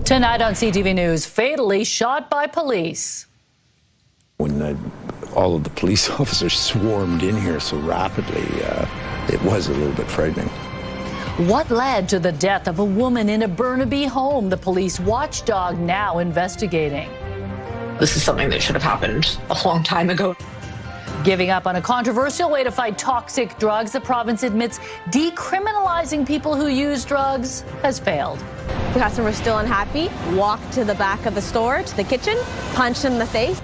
Tonight on CTV News, fatally shot by police. When all of the police officers swarmed in here so rapidly, it was a little bit frightening. What led to the death of a woman in a Burnaby home? The police watchdog now investigating. This is something that should have happened a long time ago. Giving up on a controversial way to fight toxic drugs, the province admits decriminalizing people who use drugs has failed. The customer was still unhappy, walked to the back of the store, to the kitchen, punched him in the face.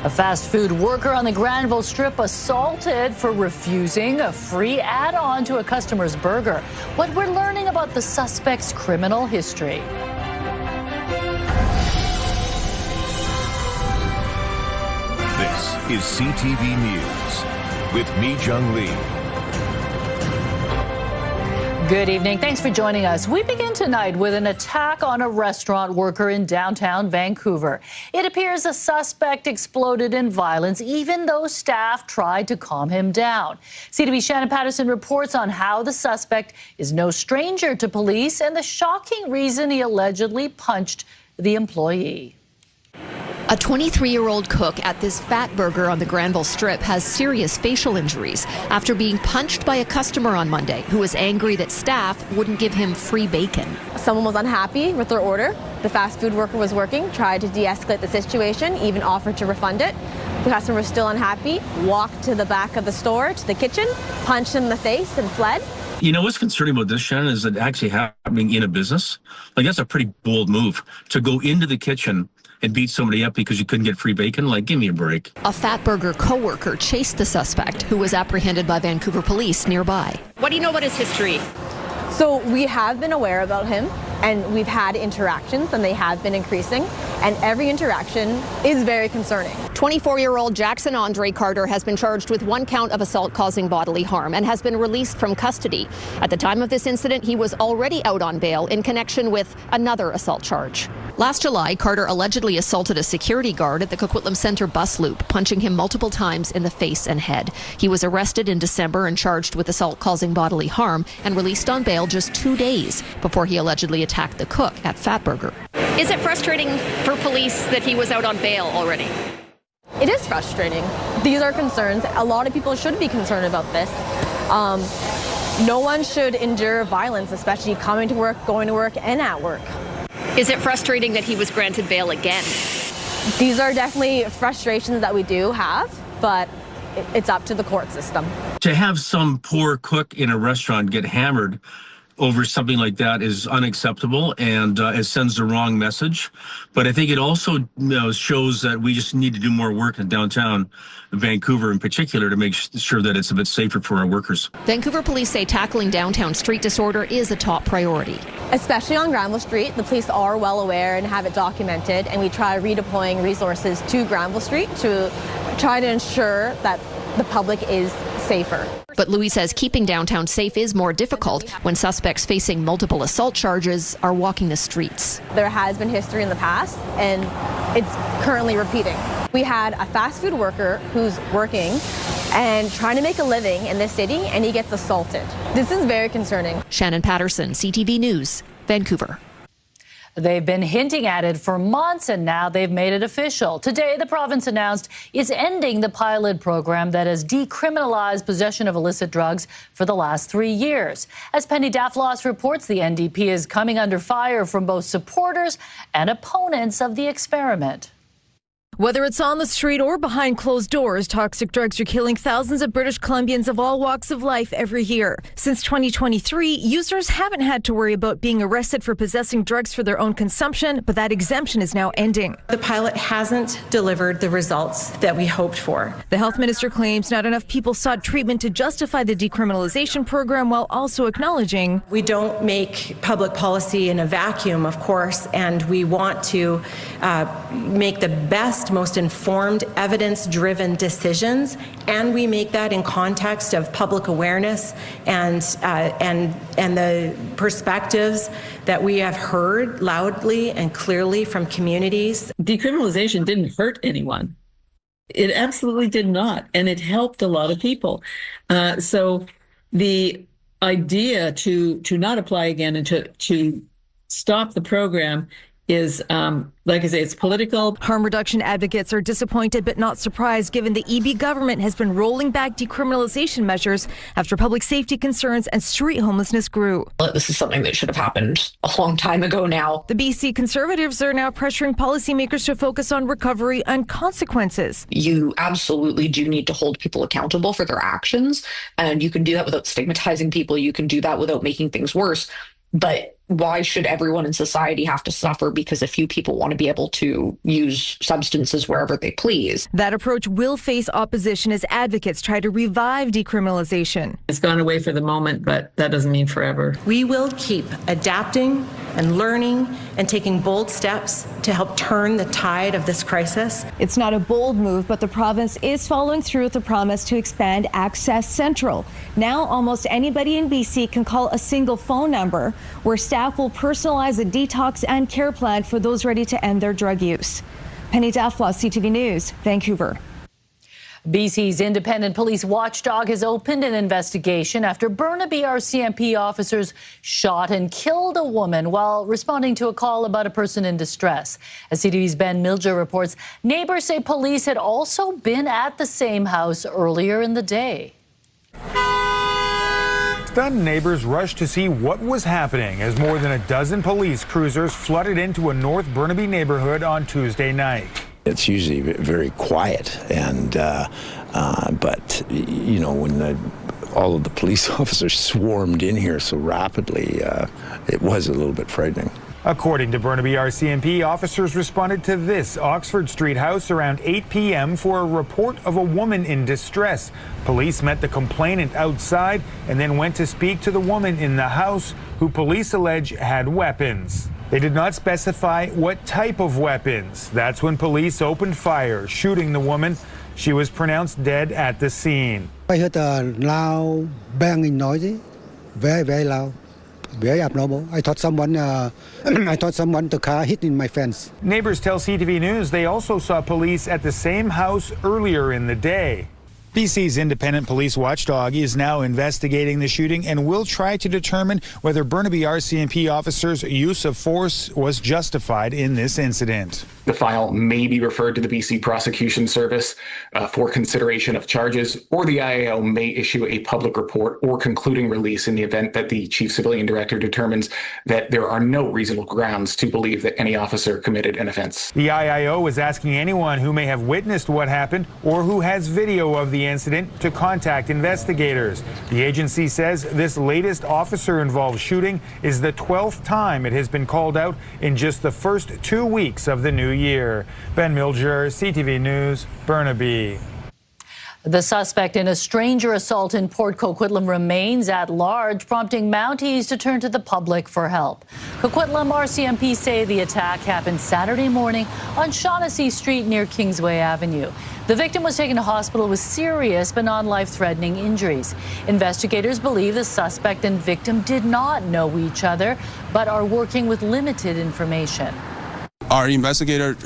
A fast food worker on the Granville Strip assaulted for refusing a free add-on to a customer's burger. What we're learning about the suspect's criminal history. This is CTV News with me, Jung Lee. Good evening. Thanks for joining us. We begin tonight with an attack on a restaurant worker in downtown Vancouver. It appears a suspect exploded in violence, even though staff tried to calm him down. CTV's Shannon Patterson reports on how the suspect is no stranger to police and the shocking reason he allegedly punched the employee. A 23-year-old cook at this Fat Burger on the Granville Strip has serious facial injuries after being punched by a customer on Monday who was angry that staff wouldn't give him free bacon. Someone was unhappy with their order. The fast food worker was working, tried to de-escalate the situation, even offered to refund it. The customer was still unhappy, walked to the back of the store, to the kitchen, punched him in the face and fled. You know, what's concerning about this, Shannon, is that actually happening in a business. Like, that's a pretty bold move to go into the kitchen and beat somebody up because you couldn't get free bacon. Like, give me a break. A Fat Burger co-worker chased the suspect, who was apprehended by Vancouver police nearby. What do you know about his history? So we have been aware about him, and we've had interactions, and they have been increasing, and every interaction is very concerning. 24-year-old Jackson Andre Carter has been charged with 1 count of assault causing bodily harm and has been released from custody. At the time of this incident, he was already out on bail in connection with another assault charge. Last July, Carter allegedly assaulted a security guard at the Coquitlam Centre bus loop, punching him multiple times in the face and head. He was arrested in December and charged with assault causing bodily harm and released on bail just 2 days before he allegedly attacked the cook at Fat Burger. Is it frustrating for police that he was out on bail already? It is frustrating. These are concerns. A lot of people should be concerned about this. No one should endure violence, especially coming to work, going to work, and at work. Is it frustrating that he was granted bail again? These are definitely frustrations that we do have, but it's up to the court system. To have some poor cook in a restaurant get hammered over something like that is unacceptable, and it sends the wrong message. But I think it also shows that we just need to do more work in downtown Vancouver in particular to make sure that it's a bit safer for our workers. Vancouver police say tackling downtown street disorder is a top priority. Especially on Granville Street, the police are well aware and have it documented, and we try redeploying resources to Granville Street to try to ensure that the public is safer. But Louis says keeping downtown safe is more difficult when suspects facing multiple assault charges are walking the streets. There has been history in the past, and it's currently repeating. We had a fast food worker who's working and trying to make a living in this city, and he gets assaulted. This is very concerning. Shannon Patterson, CTV News, Vancouver. They've been hinting at it for months, and now they've made it official. Today, the province announced it's ending the pilot program that has decriminalized possession of illicit drugs for the last 3 years. As Penny Daflos reports, the NDP is coming under fire from both supporters and opponents of the experiment. Whether it's on the street or behind closed doors, toxic drugs are killing thousands of British Columbians of all walks of life every year. Since 2023, users haven't had to worry about being arrested for possessing drugs for their own consumption, but that exemption is now ending. The pilot hasn't delivered the results that we hoped for. The health minister claims not enough people sought treatment to justify the decriminalization program, while also acknowledging we don't make public policy in a vacuum, of course, and we want to make the best, most informed, evidence-driven decisions, and we make that in context of public awareness and the perspectives that we have heard loudly and clearly from communities. Decriminalization didn't hurt anyone. It absolutely did not, and it helped a lot of people. So the idea to not apply again and to stop the program is, like I say, it's political. Harm reduction advocates are disappointed but not surprised, given the EB government has been rolling back decriminalization measures after public safety concerns and street homelessness grew. This is something that should have happened a long time ago now. The BC Conservatives are now pressuring policymakers to focus on recovery and consequences. You absolutely do need to hold people accountable for their actions, and you can do that without stigmatizing people. You can do that without making things worse. But why should everyone in society have to suffer because a few people want to be able to use substances wherever they please? That approach will face opposition as advocates try to revive decriminalization. It's gone away for the moment, but that doesn't mean forever. We will keep adapting and learning and taking bold steps to help turn the tide of this crisis. It's not a bold move, but the province is following through with the promise to expand Access Central. Now almost anybody in BC can call a single phone number where staff will personalize a detox and care plan for those ready to end their drug use. Penny Dafflaw, CTV News, Vancouver. BC's independent police watchdog has opened an investigation after Burnaby RCMP officers shot and killed a woman while responding to a call about a person in distress. As CTV's Ben Milger reports, neighbors say police had also been at the same house earlier in the day. Stunned neighbors rushed to see what was happening as more than a dozen police cruisers flooded into a North Burnaby neighborhood on Tuesday night. It's usually very quiet, and but you know, when all of the police officers swarmed in here so rapidly, it was a little bit frightening. According to Burnaby RCMP, officers responded to this Oxford Street house around 8 p.m. for a report of a woman in distress. Police met the complainant outside and then went to speak to the woman in the house, who police allege had weapons. They did not specify what type of weapons. That's when police opened fire, shooting the woman. She was pronounced dead at the scene. I heard a loud banging noise, very, very loud. Very abnormal. I thought the car hit in my fence. Neighbors tell CTV News they also saw police at the same house earlier in the day. BC's independent police watchdog is now investigating the shooting and will try to determine whether Burnaby RCMP officers' use of force was justified in this incident. The file may be referred to the BC Prosecution Service for consideration of charges, or the IAO may issue a public report or concluding release in the event that the Chief Civilian Director determines that there are no reasonable grounds to believe that any officer committed an offense. The IAO is asking anyone who may have witnessed what happened or who has video of the incident to contact investigators. The agency says this latest officer-involved shooting is the 12th time it has been called out in just the first 2 weeks of the new year. Ben Milger, CTV News, Burnaby. The suspect in a stranger assault in Port Coquitlam remains at large, prompting Mounties to turn to the public for help. Coquitlam RCMP say the attack happened Saturday morning on Shaughnessy Street near Kingsway Avenue. The victim was taken to hospital with serious but non-life-threatening injuries. Investigators believe the suspect and victim did not know each other, but are working with limited information. Our investigator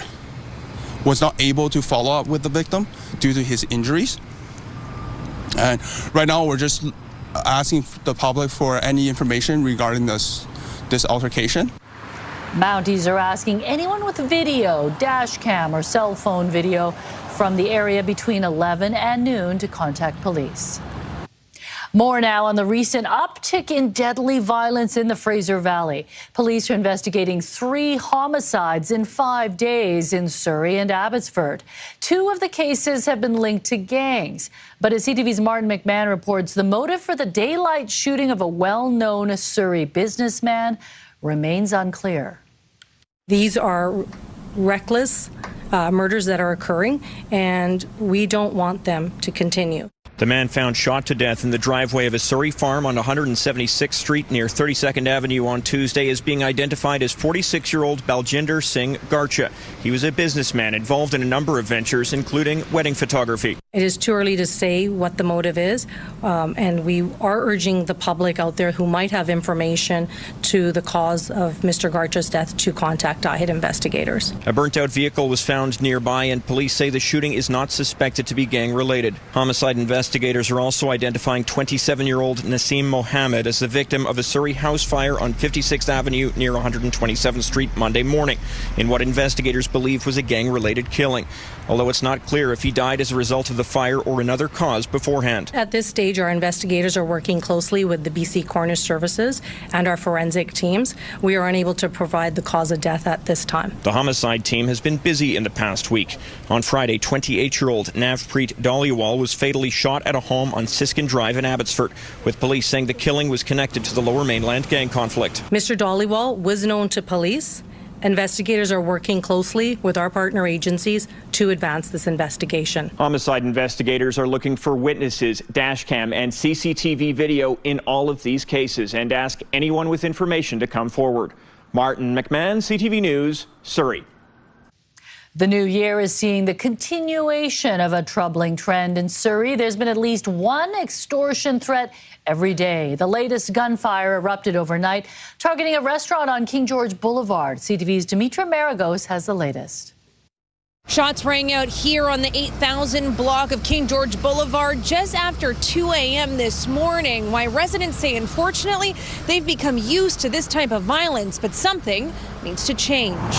was not able to follow up with the victim due to his injuries. And right now we're just asking the public for any information regarding this altercation. Mounties are asking anyone with video, dash cam or cell phone video from the area between 11 and noon to contact police. More now on the recent uptick in deadly violence in the Fraser Valley. Police are investigating 3 homicides in 5 days in Surrey and Abbotsford. 2 of the cases have been linked to gangs. But as CTV's Martin McMahon reports, the motive for the daylight shooting of a well-known Surrey businessman remains unclear. These are reckless murders that are occurring, and we don't want them to continue. The man found shot to death in the driveway of a Surrey farm on 176th Street near 32nd Avenue on Tuesday is being identified as 46-year-old Baljinder Singh Garcha. He was a businessman involved in a number of ventures, including wedding photography. It is too early to say what the motive is, and we are urging the public out there who might have information to the cause of Mr. Garcha's death to contact IHIT investigators. A burnt-out vehicle was found nearby, and police say the shooting is not suspected to be gang-related. Homicide investigators investigators are also identifying 27-year-old Nassim Mohammed as the victim of a Surrey house fire on 56th Avenue near 127th Street Monday morning, in what investigators believe was a gang-related killing, although it's not clear if he died as a result of the fire or another cause beforehand. At this stage, our investigators are working closely with the BC Coroner Services and our forensic teams. We are unable to provide the cause of death at this time. The homicide team has been busy in the past week. On Friday, 28-year-old Navpreet Dhaliwal was fatally shot at a home on Siskin Drive in Abbotsford, with police saying the killing was connected to the Lower Mainland gang conflict. Mr. Dhaliwal was known to police. Investigators are working closely with our partner agencies to advance this investigation. Homicide investigators are looking for witnesses, dashcam, and CCTV video in all of these cases and ask anyone with information to come forward. Martin McMahon, CTV News, Surrey. The new year is seeing the continuation of a troubling trend in Surrey. There's been at least one extortion threat every day. The latest gunfire erupted overnight, targeting a restaurant on King George Boulevard. CTV's Dimitra Maragos has the latest. Shots rang out here on the 8,000 block of King George Boulevard just after 2 a.m. this morning. Why residents say, unfortunately, they've become used to this type of violence, but something needs to change.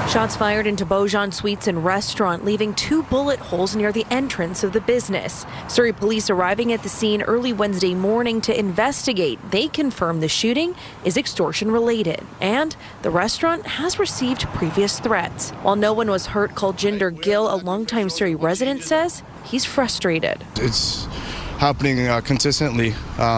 Shots fired into Beaujean Suites and Restaurant, leaving 2 bullet holes near the entrance of the business. Surrey police arriving at the scene early Wednesday morning to investigate. They confirm the shooting is extortion related, and the restaurant has received previous threats. While no one was hurt, Kuljinder Gill, a longtime Surrey resident, says he's frustrated. It's happening consistently.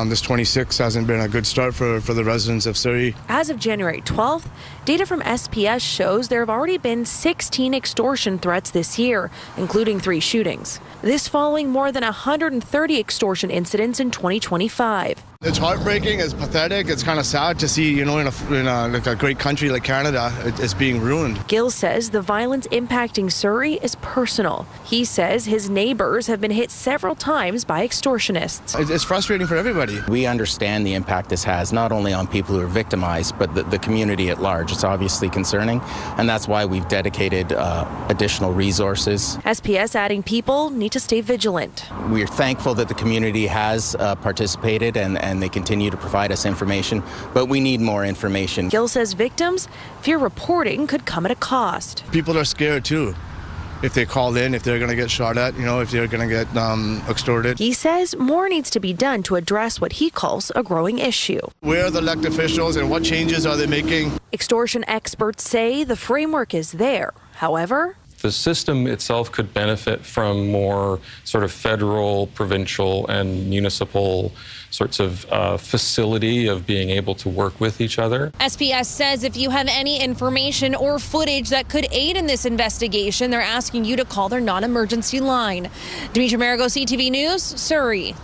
This 26 hasn't been a good start for the residents of Surrey. As of January 12th, data from SPS shows there have already been 16 extortion threats this year, including 3 shootings. This following more than 130 extortion incidents in 2025. It's heartbreaking, it's pathetic, it's kind of sad to see, in a great country like Canada, it's being ruined. Gill says the violence impacting Surrey is personal. He says his neighbors have been hit several times by extortionists. It's frustrating for everybody. We understand the impact this has, not only on people who are victimized, but the community at large. It's obviously concerning, and that's why we've dedicated additional resources. SPS adding people need to stay vigilant. We're thankful that the community has participated and they continue to provide us information, but we need more information. Gill says victims fear reporting could come at a cost. People are scared too. If they call in, if they're going to get shot at, if they're going to get extorted. He says more needs to be done to address what he calls a growing issue. Where are the elected officials and what changes are they making? Extortion experts say the framework is there. However, the system itself could benefit from more sort of federal, provincial, and municipal sorts of facility of being able to work with each other. SPS says if you have any information or footage that could aid in this investigation, they're asking you to call their non-emergency line. Dimitra Maragos, CTV News, Surrey.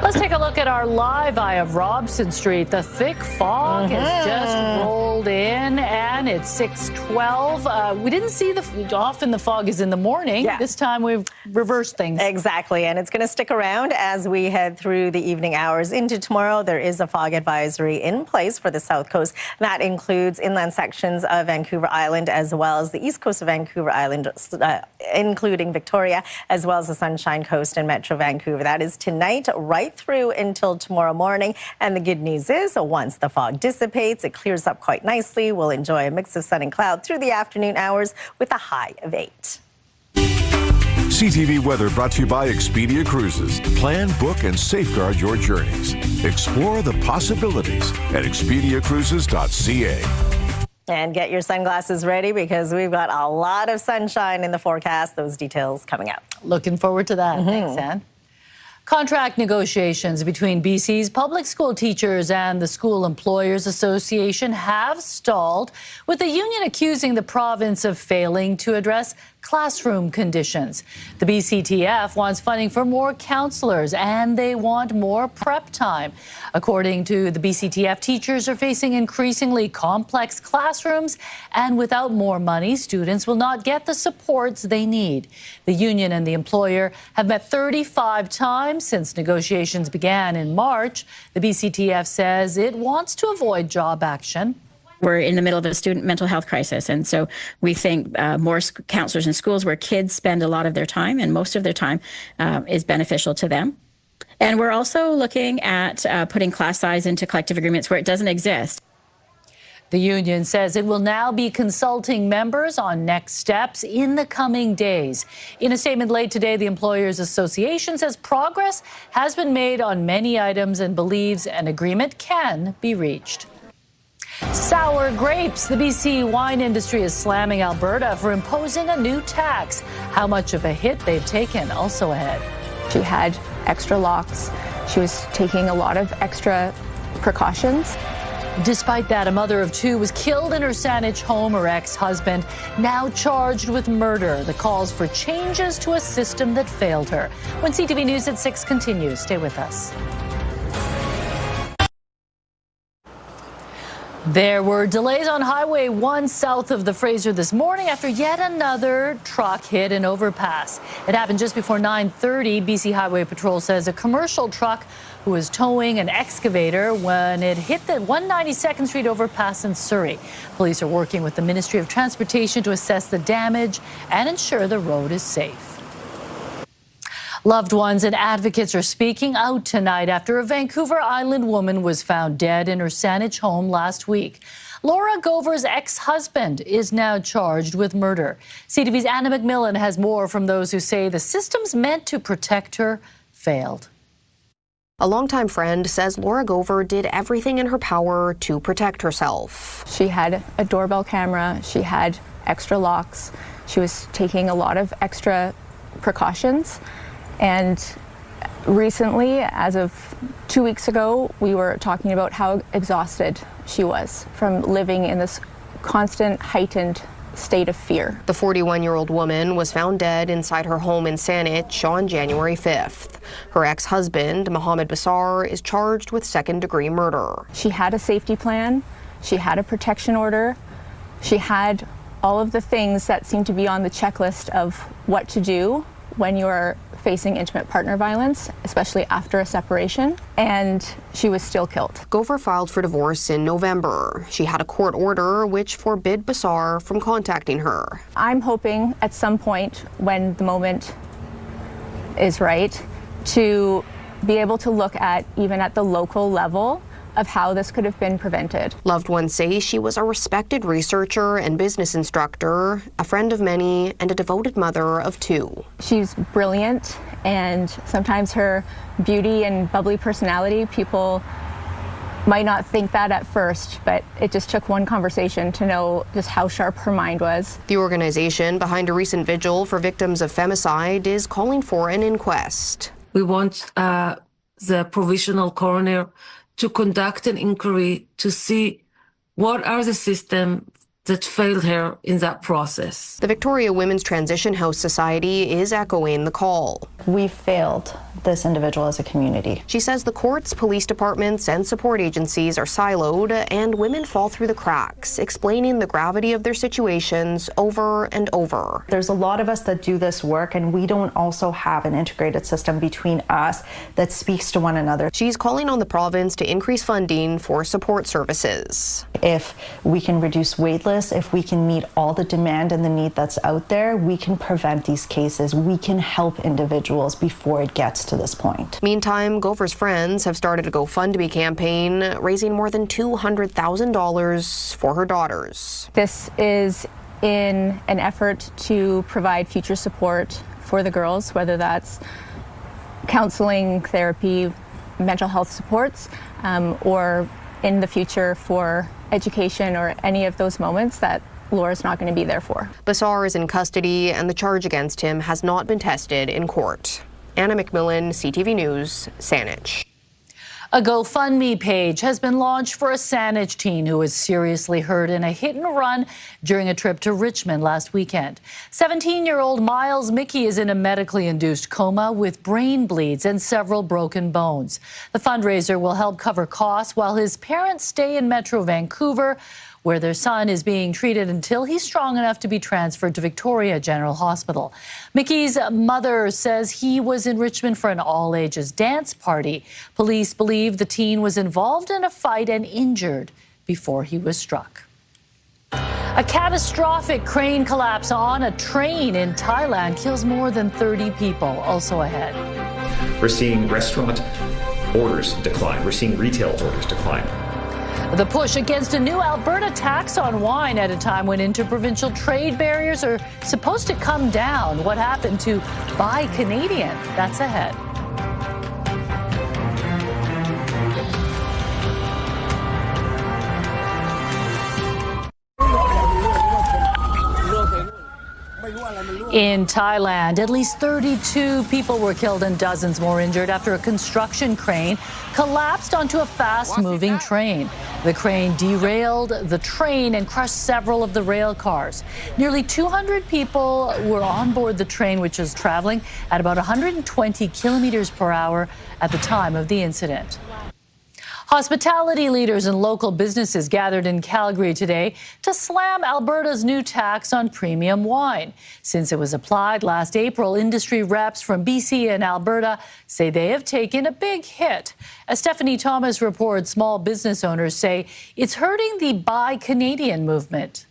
Let's take a look at our live eye of Robson Street. The thick fog has just rolled in, and it's 6:12. We didn't see often the fog is in the morning. Yeah. This time we've reversed things. Exactly, and it's going to stick around as we head through the evening hours into tomorrow. There is a fog advisory in place for the South Coast. That includes inland sections of Vancouver Island as well as the east coast of Vancouver Island, including Victoria, as well as the Sunshine Coast and Metro Vancouver. That is tonight, right through until tomorrow morning. And the good news is once the fog dissipates, it clears up quite nicely. We'll enjoy a mix of sun and cloud through the afternoon hours with a high of 8. CTV Weather brought to you by Expedia Cruises. Plan, book, and safeguard your journeys. Explore the possibilities at expediacruises.ca. And get your sunglasses ready because we've got a lot of sunshine in the forecast. Those details coming up. Looking forward to that. Thanks, Anne. Contract negotiations between BC's public school teachers and the School Employers Association have stalled, with the union accusing the province of failing to address classroom conditions. The BCTF wants funding for more counselors, and they want more prep time. According to the BCTF, teachers are facing increasingly complex classrooms, and without more money, students will not get the supports they need. The union and the employer have met 35 times since negotiations began in March. The BCTF says it wants to avoid job action. We're in the middle of a student mental health crisis, and so we think more counselors in schools where kids spend a lot of their time, and most of their time is beneficial to them. And we're also looking at putting class size into collective agreements where it doesn't exist. The union says it will now be consulting members on next steps in the coming days. In a statement late today, the Employers Association says progress has been made on many items and believes an agreement can be reached. Sour grapes. The BC wine industry is slamming Alberta for imposing a new tax. How much of a hit they've taken also ahead. She had extra locks. She was taking a lot of extra precautions. Despite that, a mother of two was killed in her Saanich home. Her ex-husband now charged with murder. The calls for changes to a system that failed her. When CTV News at 6 continues, stay with us. There were delays on Highway 1 south of the Fraser this morning after yet another truck hit an overpass. It happened just before 9:30. BC Highway Patrol says a commercial truck who was towing an excavator when it hit the 192nd Street overpass in Surrey. Police are working with the Ministry of Transportation to assess the damage and ensure the road is safe. Loved ones and advocates are speaking out tonight after a Vancouver Island woman was found dead in her Saanich home last week. Laura Gover's ex-husband is now charged with murder. CTV's Anna McMillan has more from those who say the systems meant to protect her failed. A longtime friend says Laura Gover did everything in her power to protect herself. She had a doorbell camera. She had extra locks. She was taking a lot of extra precautions. And recently, as of 2 weeks ago, we were talking about how exhausted she was from living in this constant heightened state of fear. The 41-year-old woman was found dead inside her home in Saanich on January 5th. Her ex-husband, Mohammed Bassar, is charged with second-degree murder. She had a safety plan. She had a protection order. She had all of the things that seem to be on the checklist of what to do when you're facing intimate partner violence, especially after a separation, and she was still killed. Gover filed for divorce in November. She had a court order which forbid Bassar from contacting her. I'm hoping at some point when the moment is right to be able to look at, even at the local level, of how this could have been prevented. Loved ones say she was a respected researcher and business instructor, a friend of many, and a devoted mother of two. She's brilliant, and sometimes her beauty and bubbly personality, people might not think that at first, but it just took one conversation to know just how sharp her mind was. The organization behind a recent vigil for victims of femicide is calling for an inquest. We want the provisional coroner to conduct an inquiry to see what are the systems that failed her in that process. The Victoria Women's Transition House Society is echoing the call. We failed this individual as a community. She says the courts, police departments, and support agencies are siloed and women fall through the cracks, explaining the gravity of their situations over and over. There's a lot of us that do this work, and we don't also have an integrated system between us that speaks to one another. She's calling on the province to increase funding for support services. If we can reduce wait lists, if we can meet all the demand and the need that's out there, we can prevent these cases. We can help individuals before it gets to this point. Meantime, Gover's friends have started a GoFundMe campaign, raising more than $200,000 for her daughters. This is in an effort to provide future support for the girls, whether that's counseling, therapy, mental health supports, or in the future for education or any of those moments that Laura's not going to be there for. Bassar is in custody and the charge against him has not been tested in court. Anna McMillan, CTV News, Saanich. A GoFundMe page has been launched for a Saanich teen who was seriously hurt in a hit and run during a trip to Richmond last weekend. 17-year-old Miles Mickey is in a medically induced coma with brain bleeds and several broken bones. The fundraiser will help cover costs while his parents stay in Metro Vancouver, where their son is being treated until he's strong enough to be transferred to Victoria General Hospital. Mickey's mother says he was in Richmond for an all-ages dance party. Police believe the teen was involved in a fight and injured before he was struck. A catastrophic crane collapse on a train in Thailand kills more than 30 people. Also ahead. We're seeing restaurant orders decline. We're seeing retail orders decline. The push against a new Alberta tax on wine at a time when interprovincial trade barriers are supposed to come down. What happened to Buy Canadian? That's ahead. In Thailand, at least 32 people were killed and dozens more injured after a construction crane collapsed onto a fast-moving train. The crane derailed the train and crushed several of the rail cars. Nearly 200 people were on board the train, which was traveling at about 120 kilometers per hour at the time of the incident. Hospitality leaders and local businesses gathered in Calgary today to slam Alberta's new tax on premium wine. Since it was applied last April, industry reps from BC and Alberta say they have taken a big hit. As Stephanie Thomas reports, small business owners say it's hurting the Buy Canadian movement.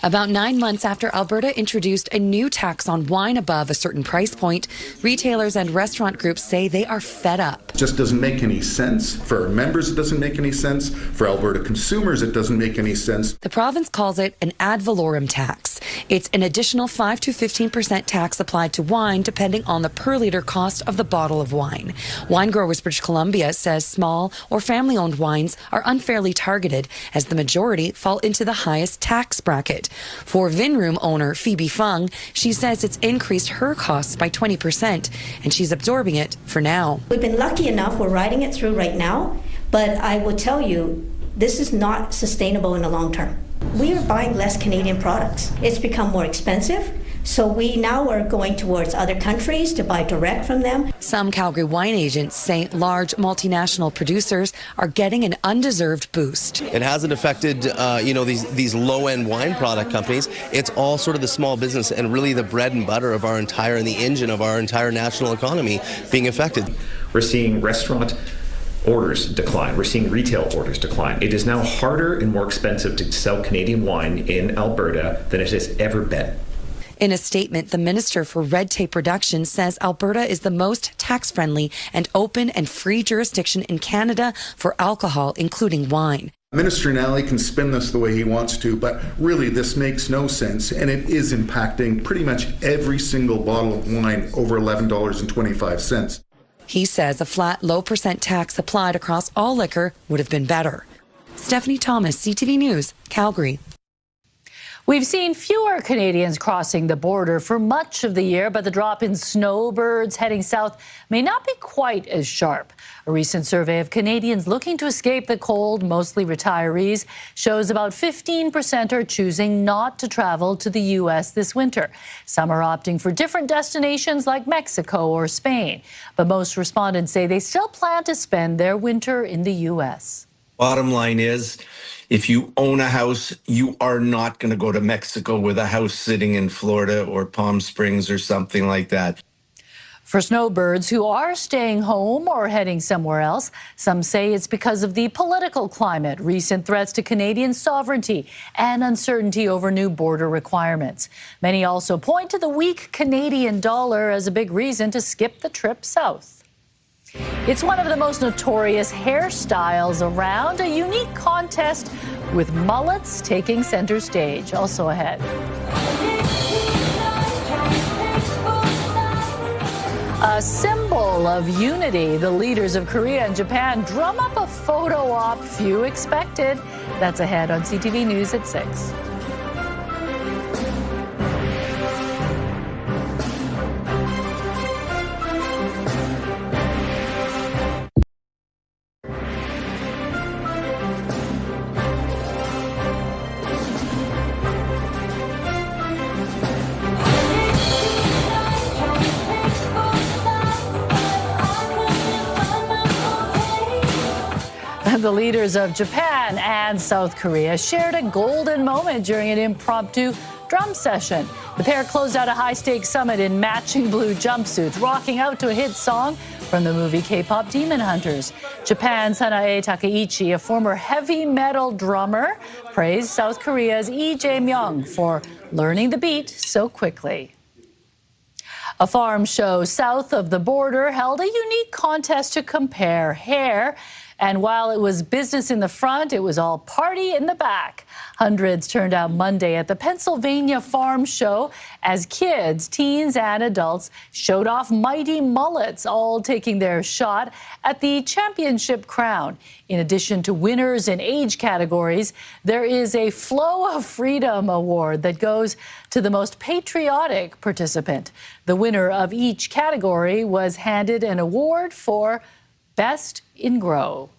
About 9 months after Alberta introduced a new tax on wine above a certain price point, retailers and restaurant groups say they are fed up. It just doesn't make any sense. For our members, it doesn't make any sense. For Alberta consumers, it doesn't make any sense. The province calls it an ad valorem tax. It's an additional 5 to 15% tax applied to wine depending on the per litre cost of the bottle of wine. Wine Growers British Columbia says small or family-owned wines are unfairly targeted as the majority fall into the highest tax bracket. For Vinroom owner Phoebe Fung, she says it's increased her costs by 20% and she's absorbing it for now. We've been lucky enough, we're riding it through right now, but I will tell you, this is not sustainable in the long term. We are buying less Canadian products. It's become more expensive, so we now are going towards other countries to buy direct from them. Some Calgary wine agents say large multinational producers are getting an undeserved boost. It hasn't affected, these low-end wine product companies. It's all sort of the small business and really the bread and butter of our entire, and the engine of our entire national economy being affected. We're seeing restaurant orders decline. We're seeing retail orders decline. It is now harder and more expensive to sell Canadian wine in Alberta than it has ever been. In a statement, the Minister for Red Tape Reduction says Alberta is the most tax-friendly and open and free jurisdiction in Canada for alcohol, including wine. Minister Nally can spin this the way he wants to, but really this makes no sense, and it is impacting pretty much every single bottle of wine over $11.25. He says a flat, low% tax applied across all liquor would have been better. Stephanie Thomas, CTV News, Calgary. We've seen fewer Canadians crossing the border for much of the year, but the drop in snowbirds heading south may not be quite as sharp. A recent survey of Canadians looking to escape the cold, mostly retirees, shows about 15% are choosing not to travel to the U.S. this winter. Some are opting for different destinations like Mexico or Spain, but most respondents say they still plan to spend their winter in the U.S. Bottom line is, if you own a house, you are not going to go to Mexico with a house sitting in Florida or Palm Springs or something like that. For snowbirds who are staying home or heading somewhere else, some say it's because of the political climate, recent threats to Canadian sovereignty, and uncertainty over new border requirements. Many also point to the weak Canadian dollar as a big reason to skip the trip south. It's one of the most notorious hairstyles around, a unique contest with mullets taking center stage. Also ahead. A symbol of unity, the leaders of Korea and Japan drum up a photo op few expected. That's ahead on CTV News at 6. The leaders of Japan and South Korea shared a golden moment during an impromptu drum session. The pair closed out a high-stakes summit in matching blue jumpsuits, rocking out to a hit song from the movie K-pop Demon Hunters. Japan's Sanae Takeichi, a former heavy metal drummer, praised South Korea's Lee Jae-myung for learning the beat so quickly. A farm show south of the border held a unique contest to compare hair. And while it was business in the front, it was all party in the back. Hundreds turned out Monday at the Pennsylvania Farm Show as kids, teens, and adults showed off mighty mullets, all taking their shot at the championship crown. In addition to winners in age categories, there is a Flow of Freedom award that goes to the most patriotic participant. The winner of each category was handed an award for Best in Grow.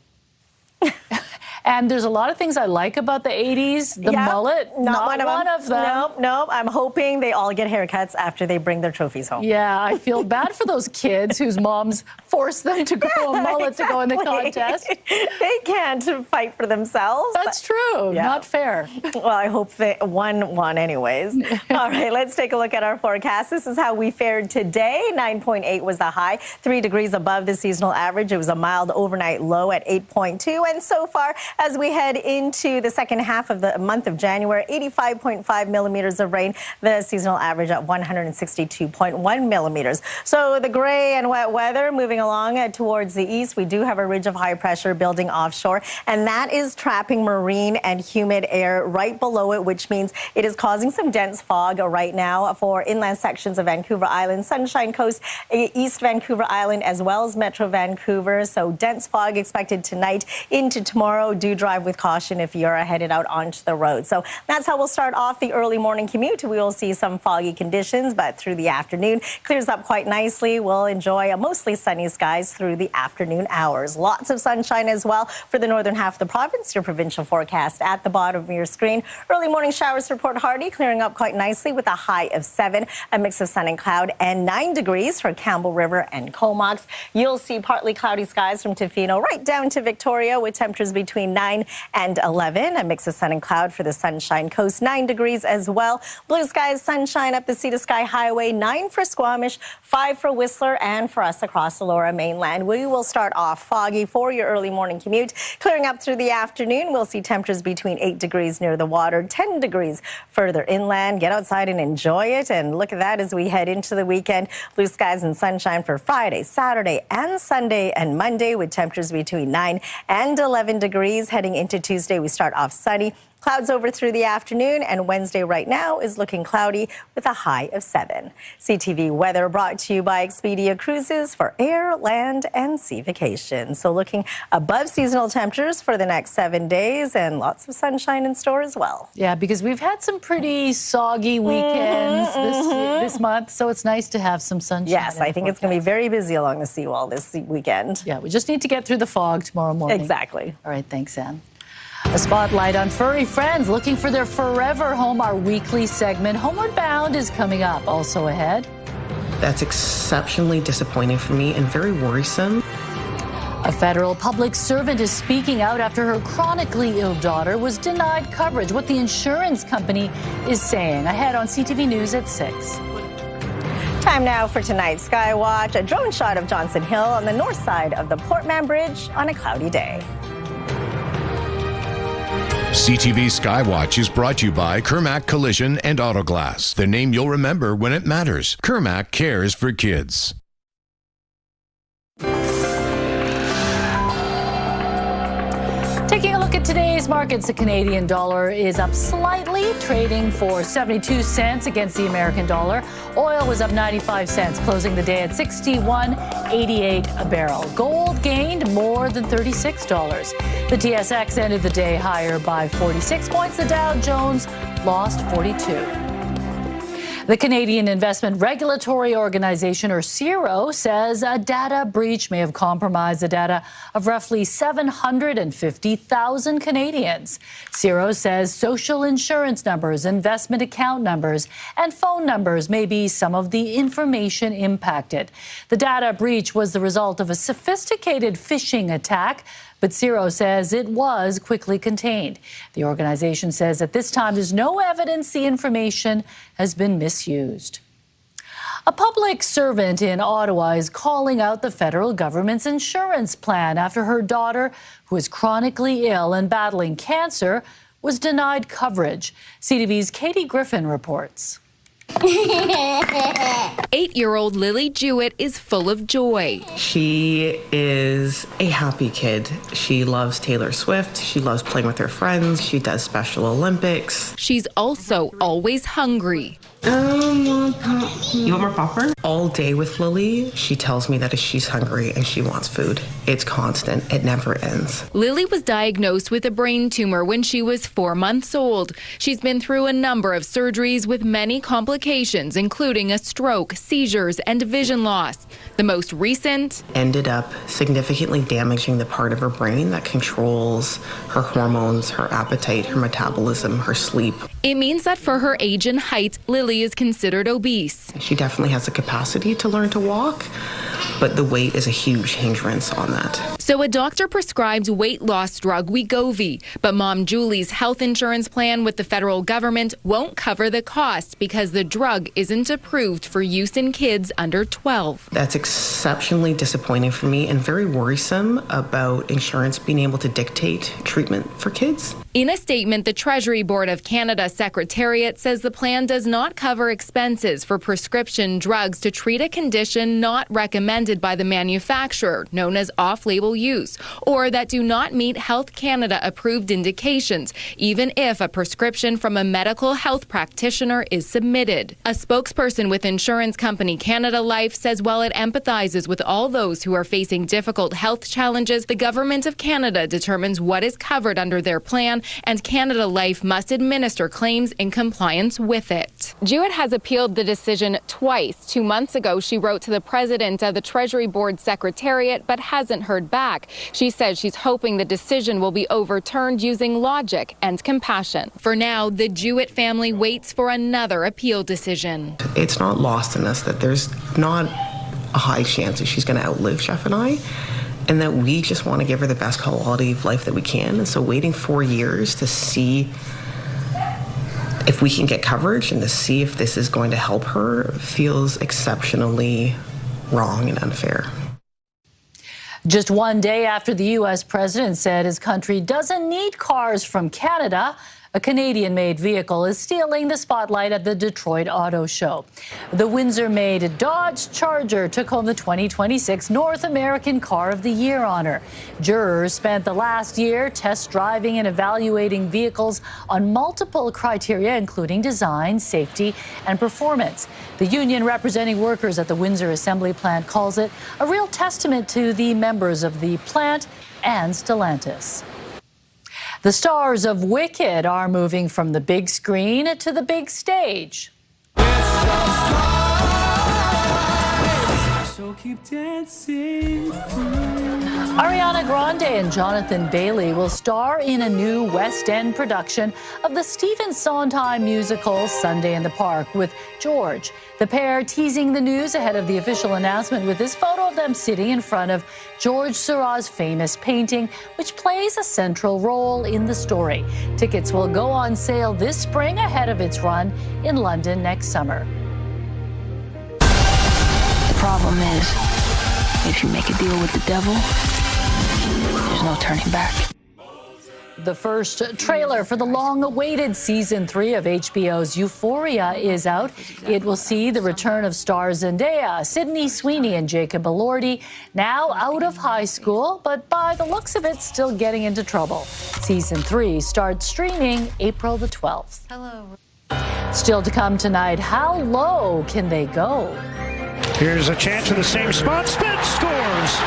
And there's a lot of things I like about the 80s. The mullet, not one of them. Nope. I'm hoping they all get haircuts after they bring their trophies home. Yeah, I feel bad for those kids whose moms forced them to grow a mullet to go in the contest. They can't fight for themselves. That's true. Yeah. Not fair. Well, I hope they won anyways. All right, let's take a look at our forecast. This is how we fared today. 9.8 was the high, 3 degrees above the seasonal average. It was a mild overnight low at 8.2. And so far, as we head into the second half of the month of January, 85.5 millimeters of rain, the seasonal average at 162.1 millimeters. So the gray and wet weather moving along towards the east. We do have a ridge of high pressure building offshore, and that is trapping marine and humid air right below it, which means it is causing some dense fog right now for inland sections of Vancouver Island, Sunshine Coast, East Vancouver Island, as well as Metro Vancouver. So dense fog expected tonight into tomorrow. Do drive with caution if you're headed out onto the road. So that's how we'll start off the early morning commute. We will see some foggy conditions, but through the afternoon, clears up quite nicely. We'll enjoy a mostly sunny skies through the afternoon hours. Lots of sunshine as well for the northern half of the province. Your provincial forecast at the bottom of your screen. Early morning showers for Port Hardy, clearing up quite nicely with a high of 7, a mix of sun and cloud, and 9 degrees for Campbell River and Comox. You'll see partly cloudy skies from Tofino right down to Victoria with temperatures between 9 and 11, a mix of sun and cloud for the Sunshine Coast, 9 degrees as well. Blue skies, sunshine up the Sea to Sky Highway, 9 for Squamish, 5 for Whistler, and for us across the Aurora mainland. We will start off foggy for your early morning commute. Clearing up through the afternoon, we'll see temperatures between 8 degrees near the water, 10 degrees further inland. Get outside and enjoy it, and look at that as we head into the weekend. Blue skies and sunshine for Friday, Saturday, and Sunday and Monday with temperatures between 9 and 11 degrees. Heading into Tuesday, we start off sunny. Clouds over through the afternoon, and Wednesday right now is looking cloudy with a high of 7. CTV weather brought to you by Expedia Cruises for air, land, and sea vacations. So looking above seasonal temperatures for the next 7 days, and lots of sunshine in store as well. Yeah, because we've had some pretty soggy weekends this month, so it's nice to have some sunshine. Yes, I think it's going to be very busy along the seawall this weekend. Yeah, we just need to get through the fog tomorrow morning. Exactly. All right, thanks, Anne. A spotlight on furry friends looking for their forever home. Our weekly segment, Homeward Bound, is coming up. Also ahead. That's exceptionally disappointing for me and very worrisome. A federal public servant is speaking out after her chronically ill daughter was denied coverage. What the insurance company is saying. Ahead on CTV News at 6. Time now for tonight's Skywatch. A drone shot of Johnson Hill on the north side of the Portman Bridge on a cloudy day. CTV Skywatch is brought to you by Kermac Collision and Autoglass, the name you'll remember when it matters. Kermac cares for kids. Taking a look at today's markets, the Canadian dollar is up slightly, trading for 72 cents against the American dollar. Oil was up 95 cents, closing the day at $61.88 a barrel. Gold gained more than $36. The TSX ended the day higher by 46 points. The Dow Jones lost 42. The Canadian Investment Regulatory Organization, or CIRO, says a data breach may have compromised the data of roughly 750,000 Canadians. CIRO says social insurance numbers, investment account numbers, and phone numbers may be some of the information impacted. The data breach was the result of a sophisticated phishing attack But Ciro says it was quickly contained. The organization says at this time there's no evidence the information has been misused. A public servant in Ottawa is calling out the federal government's insurance plan after her daughter, who is chronically ill and battling cancer, was denied coverage. CTV's Katie Griffin reports. 8-year-old Lily Jewett is full of joy. She is a happy kid. She loves Taylor Swift. She loves playing with her friends. She does Special Olympics. She's also always hungry. You want more popcorn? All day with Lily, she tells me that she's hungry and she wants food. It's constant. It never ends. Lily was diagnosed with a brain tumor when she was 4 months old. She's been through a number of surgeries with many complications, including a stroke, seizures, and vision loss. The most recent ended up significantly damaging the part of her brain that controls her hormones, her appetite, her metabolism, her sleep. It means that for her age and height, Lily is considered obese. She definitely has the capacity to learn to walk, but the weight is a huge hindrance on that. So a doctor prescribed weight loss drug Wegovy, but Mom Julie's health insurance plan with the federal government won't cover the cost because the drug isn't approved for use in kids under 12. That's exceptionally disappointing for me and very worrisome about insurance being able to dictate treatment for kids. In a statement, the Treasury Board of Canada Secretariat says the plan does not cover expenses for prescription drugs to treat a condition not recommended by the manufacturer, known as off-label use, or that do not meet Health Canada approved indications, even if a prescription from a medical health practitioner is submitted. A spokesperson with insurance company Canada Life says while it empathizes with all those who are facing difficult health challenges, the Government of Canada determines what is covered under their plan, and Canada Life must administer claims in compliance with it. Jewett has appealed the decision twice. 2 months ago, she wrote to the president of the Treasury Board Secretariat, but hasn't heard back. She says she's hoping the decision will be overturned using logic and compassion. For now, the Jewett family waits for another appeal decision. It's not lost on us that there's not a high chance that she's going to outlive Jeff and I, and that we just want to give her the best quality of life that we can. And so waiting 4 years to see if we can get coverage and to see if this is going to help her feels exceptionally wrong and unfair. Just one day after the U.S. president said his country doesn't need cars from Canada, a Canadian-made vehicle is stealing the spotlight at the Detroit Auto Show. The Windsor-made Dodge Charger took home the 2026 North American Car of the Year honor. Jurors spent the last year test driving and evaluating vehicles on multiple criteria, including design, safety, and performance. The union representing workers at the Windsor Assembly Plant calls it a real testament to the members of the plant and Stellantis. The stars of Wicked are moving from the big screen to the big stage. So keep dancing. Ariana Grande and Jonathan Bailey will star in a new West End production of the Stephen Sondheim musical Sunday in the Park with George. The pair teasing the news ahead of the official announcement with this photo of them sitting in front of George Seurat's famous painting, which plays a central role in the story. Tickets will go on sale this spring ahead of its run in London next summer. The problem is, if you make a deal with the devil, there's no turning back. The first trailer for the long-awaited Season 3 of HBO's Euphoria is out. It will see the return of stars Zendaya, Sydney Sweeney, and Jacob Elordi, now out of high school, but by the looks of it, still getting into trouble. Season 3 starts streaming April the 12th. Hello. Still to come tonight, how low can they go? Here's a chance for the same spot. Spence scores!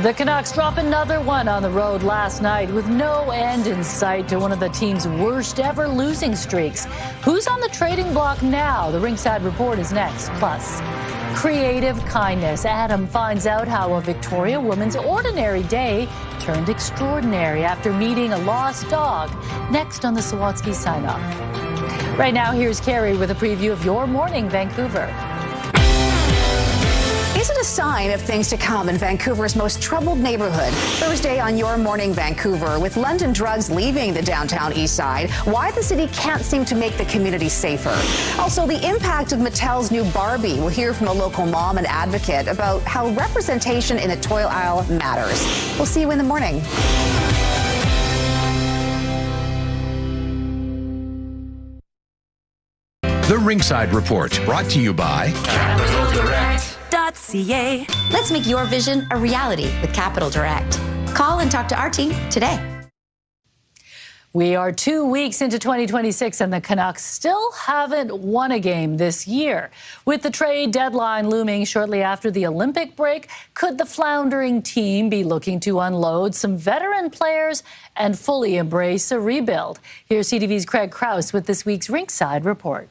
The Canucks drop another one on the road last night with no end in sight to one of the team's worst ever losing streaks. Who's on the trading block now? The Ringside Report is next. Plus, creative kindness. Adam finds out how a Victoria woman's ordinary day turned extraordinary after meeting a lost dog. Next on the Sawatsky Sign-Off. Right now, here's Carrie with a preview of your morning, Vancouver. Is it a sign of things to come in Vancouver's most troubled neighborhood. Thursday on Your Morning Vancouver, with London drugs leaving the downtown east side, why the city can't seem to make the community safer. Also, the impact of Mattel's new Barbie. We'll hear from a local mom and advocate about how representation in the toy aisle matters. We'll see you in the morning. The Ringside Report, brought to you by CapitalDirect.ca. Let's make your vision a reality with Capital Direct. Call and talk to our team today. We are 2 weeks into 2026 and the Canucks still haven't won a game this year. With the trade deadline looming shortly after the Olympic break, could the floundering team be looking to unload some veteran players and fully embrace a rebuild? Here's CTV's Craig Krause with this week's Ringside Report.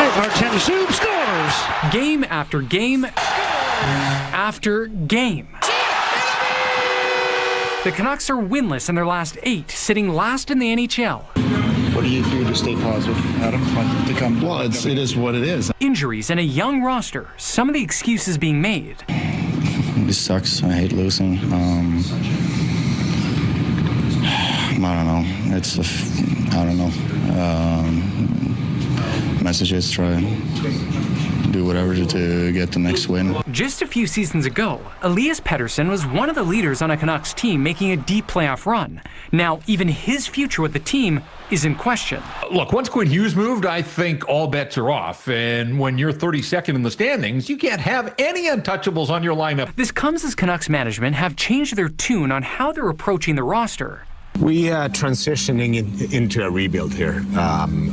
Artem Zoom scores. Game after game after game. The Canucks are winless in their last 8, sitting last in the NHL. What do you do to stay positive, Adam? Well, it is what it is. Injuries and a young roster. Some of the excuses being made. This sucks. I hate losing. I don't know. I don't know. Messages, try do whatever to get the next win. Just a few seasons ago, Elias Pettersson was one of the leaders on a Canucks team making a deep playoff run. Now, even his future with the team is in question. Look, once Quinn Hughes moved, I think all bets are off. And when you're 32nd in the standings, you can't have any untouchables on your lineup. This comes as Canucks management have changed their tune on how they're approaching the roster. We are transitioning into a rebuild here,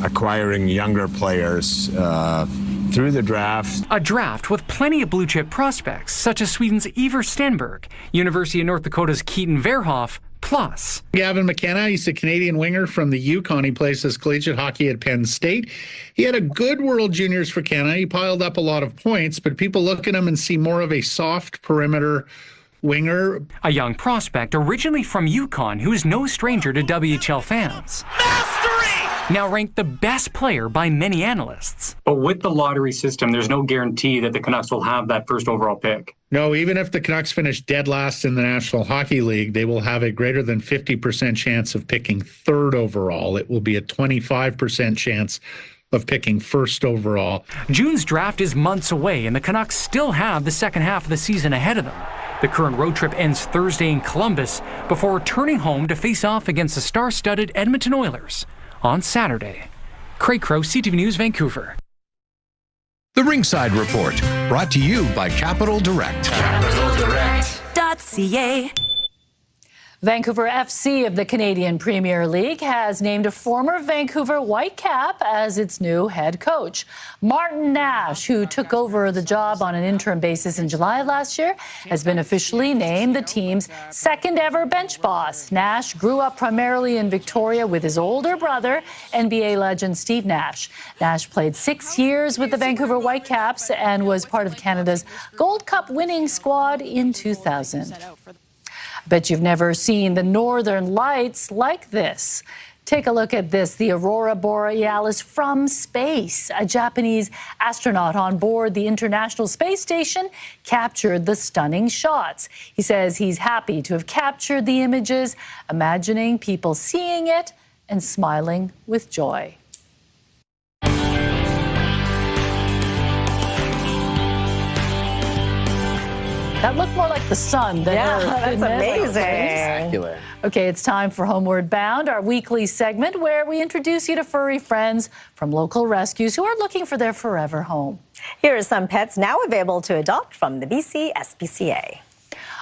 acquiring younger players through the draft. A draft with plenty of blue-chip prospects, such as Sweden's Iver Stenberg, University of North Dakota's Keaton Verhoff, plus Gavin McKenna, he's a Canadian winger from the Yukon. He plays his collegiate hockey at Penn State. He had a good World Juniors for Canada. He piled up a lot of points, but people look at him and see more of a soft perimeter winger. A young prospect originally from Yukon who is no stranger to WHL fans. Mastery! Now ranked the best player by many analysts. But with the lottery system, there's no guarantee that the Canucks will have that first overall pick. No, even if the Canucks finish dead last in the National Hockey League, they will have a greater than 50% chance of picking third overall. It will be a 25% chance of picking first overall. June's draft is months away, and the Canucks still have the second half of the season ahead of them. The current road trip ends Thursday in Columbus before returning home to face off against the star-studded Edmonton Oilers on Saturday. Craig Krause, CTV News, Vancouver. The Ringside Report, brought to you by Capital Direct. CapitalDirect.ca. Vancouver FC of the Canadian Premier League has named a former Vancouver Whitecap as its new head coach. Martin Nash, who took over the job on an interim basis in July last year, has been officially named the team's second ever bench boss. Nash grew up primarily in Victoria with his older brother, NBA legend Steve Nash. Nash played 6 years with the Vancouver Whitecaps and was part of Canada's Gold Cup winning squad in 2000. Bet you've never seen the northern lights like this. Take a look at this, the Aurora Borealis from space. A Japanese astronaut on board the International Space Station captured the stunning shots. He says he's happy to have captured the images, imagining people seeing it and smiling with joy. That looked more like the sun than Earth. That's amazing. Spectacular. Okay, it's time for Homeward Bound, our weekly segment where we introduce you to furry friends from local rescues who are looking for their forever home. Here are some pets now available to adopt from the BC SPCA.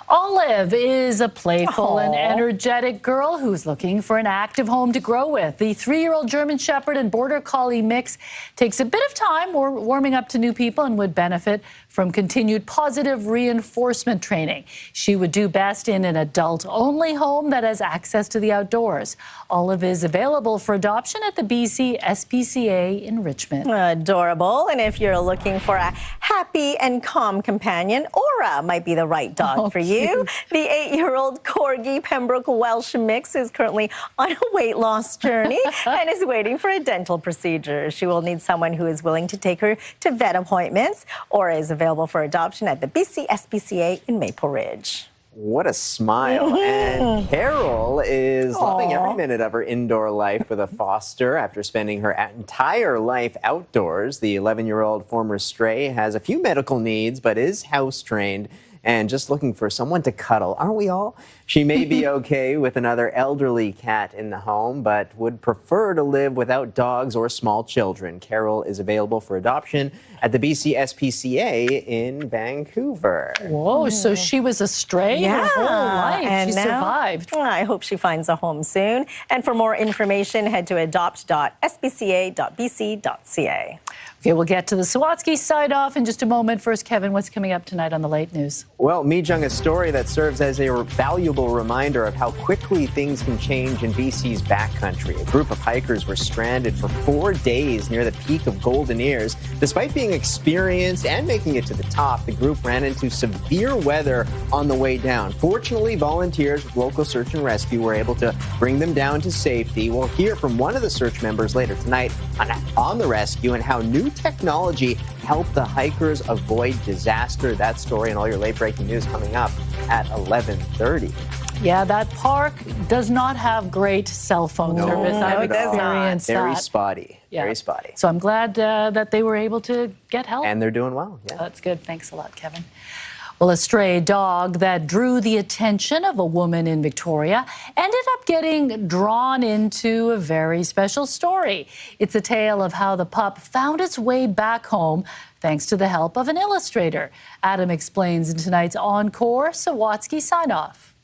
Olive is a playful and energetic girl who's looking for an active home to grow with. The 3-year-old German Shepherd and Border Collie mix takes a bit of time warming up to new people and would benefit from continued positive reinforcement training. She would do best in an adult-only home that has access to the outdoors. Olive is available for adoption at the BC SPCA in Richmond. Adorable. And if you're looking for a happy and calm companion, Aurora might be the right dog for you. The 8-year-old Corgi Pembroke Welsh mix is currently on a weight loss journey and is waiting for a dental procedure. She will need someone who is willing to take her to vet appointments. Aurora is available for adoption at the BC SPCA in Maple Ridge. What a smile. And Carol is loving every minute of her indoor life with a foster after spending her entire life outdoors. The 11-year-old former stray has a few medical needs, but is house-trained and just looking for someone to cuddle. Aren't we all? She may be okay with another elderly cat in the home, but would prefer to live without dogs or small children. Carol is available for adoption at the BC SPCA in Vancouver. Whoa, so she was a stray her whole life. And she now, survived. I hope she finds a home soon. And for more information, head to adopt.spca.bc.ca. Okay, we'll get to the Sawatsky side-off in just a moment. First, Kevin, what's coming up tonight on the Late News? Well, Mijung, a story that serves as a valuable reminder of how quickly things can change in BC's backcountry. A group of hikers were stranded for 4 days near the peak of Golden Ears. Despite being experienced and making it to the top, the group ran into severe weather on the way down. Fortunately, volunteers with local search and rescue were able to bring them down to safety. We'll hear from one of the search members later tonight on the rescue and how new technology helped the hikers avoid disaster. That story and all your late-breaking news coming up at 11:30. Yeah, that park does not have great cell phone service. I've experienced that. Very spotty. Yeah. Very spotty. So I'm glad that they were able to get help. And they're doing well. Yeah. That's good. Thanks a lot, Kevin. Well, a stray dog that drew the attention of a woman in Victoria ended up getting drawn into a very special story. It's a tale of how the pup found its way back home thanks to the help of an illustrator. Adam explains in tonight's Encore Sawatsky sign-off.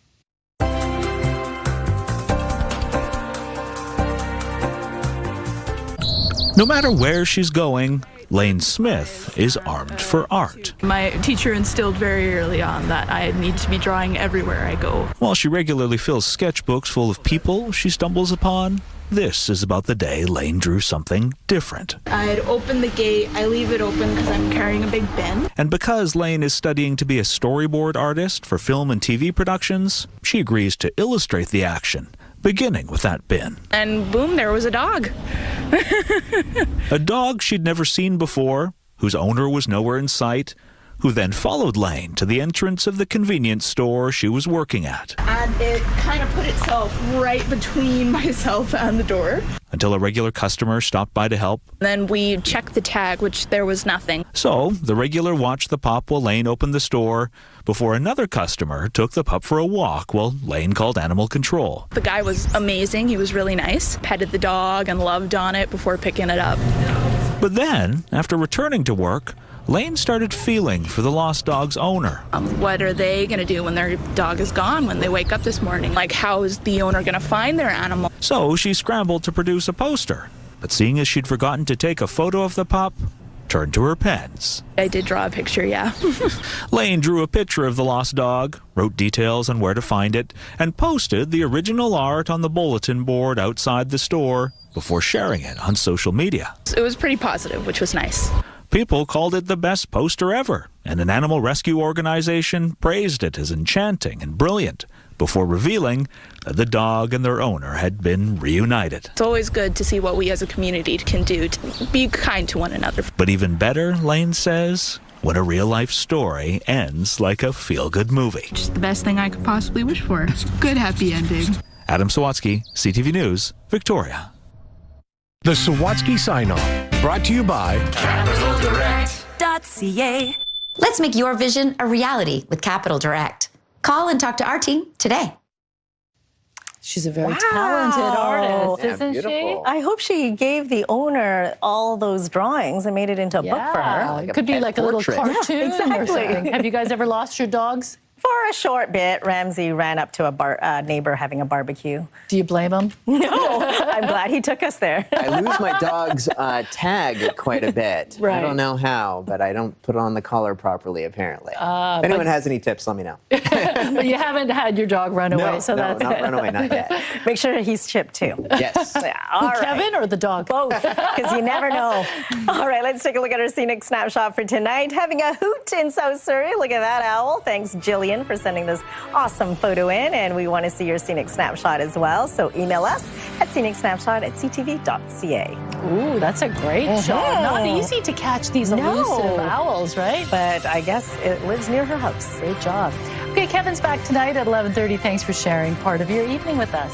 No matter where she's going, Lane Smith is armed for art. My teacher instilled very early on that I need to be drawing everywhere I go. While she regularly fills sketchbooks full of people she stumbles upon, this is about the day Lane drew something different. I'd open the gate, I leave it open because I'm carrying a big bin. And because Lane is studying to be a storyboard artist for film and TV productions, she agrees to illustrate the action, beginning with that bin. And boom, there was a dog. A dog she'd never seen before, whose owner was nowhere in sight, who then followed Lane to the entrance of the convenience store she was working at. And it kind of put itself right between myself and the door. Until a regular customer stopped by to help. Then we checked the tag, which there was nothing. So the regular watched the pup while Lane opened the store, before another customer took the pup for a walk while Lane called animal control. The guy was amazing. He was really nice. Petted the dog and loved on it before picking it up. But then, after returning to work, Lane started feeling for the lost dog's owner. What are they going to do when their dog is gone, when they wake up this morning? Like, how is the owner going to find their animal? So she scrambled to produce a poster, but seeing as she'd forgotten to take a photo of the pup, turned to her pens. I did draw a picture, yeah. Lane drew a picture of the lost dog, wrote details on where to find it, and posted the original art on the bulletin board outside the store before sharing it on social media. It was pretty positive, which was nice. People called it the best poster ever, and an animal rescue organization praised it as enchanting and brilliant, before revealing that the dog and their owner had been reunited. It's always good to see what we as a community can do to be kind to one another. But even better, Lane says, when a real-life story ends like a feel-good movie. Just the best thing I could possibly wish for. Good happy ending. Adam Sawatsky, CTV News, Victoria. The Sawatsky sign-off, brought to you by CapitalDirect.ca. Let's make your vision a reality with Capital Direct. Call and talk to our team today. She's a very talented artist, isn't she? I hope she gave the owner all those drawings and made it into a book for her. It could be like a little cartoon or exactly. something. Have you guys ever lost your dogs? For a short bit, Ramsey ran up to a neighbor having a barbecue. Do you blame him? No, I'm glad he took us there. I lose my dog's tag quite a bit. Right. I don't know how, but I don't put it on the collar properly, apparently. If anyone has any tips, let me know. But you haven't had your dog run away, so that's not run away, not yet. Make sure he's chipped too. Yes. Yeah, all right. Kevin or the dog? Both, because you never know. All right, let's take a look at our scenic snapshot for tonight. Having a hoot in South Surrey. Look at that owl. Thanks, Jillian, for sending this awesome photo in, and we want to see your scenic snapshot as well. So email us at scenicsnapshot@ctv.ca. Ooh, that's a great shot. Not easy to catch these elusive owls, right? But I guess it lives near her house. Great job. Okay, Kevin's back tonight at 11:30. Thanks for sharing part of your evening with us.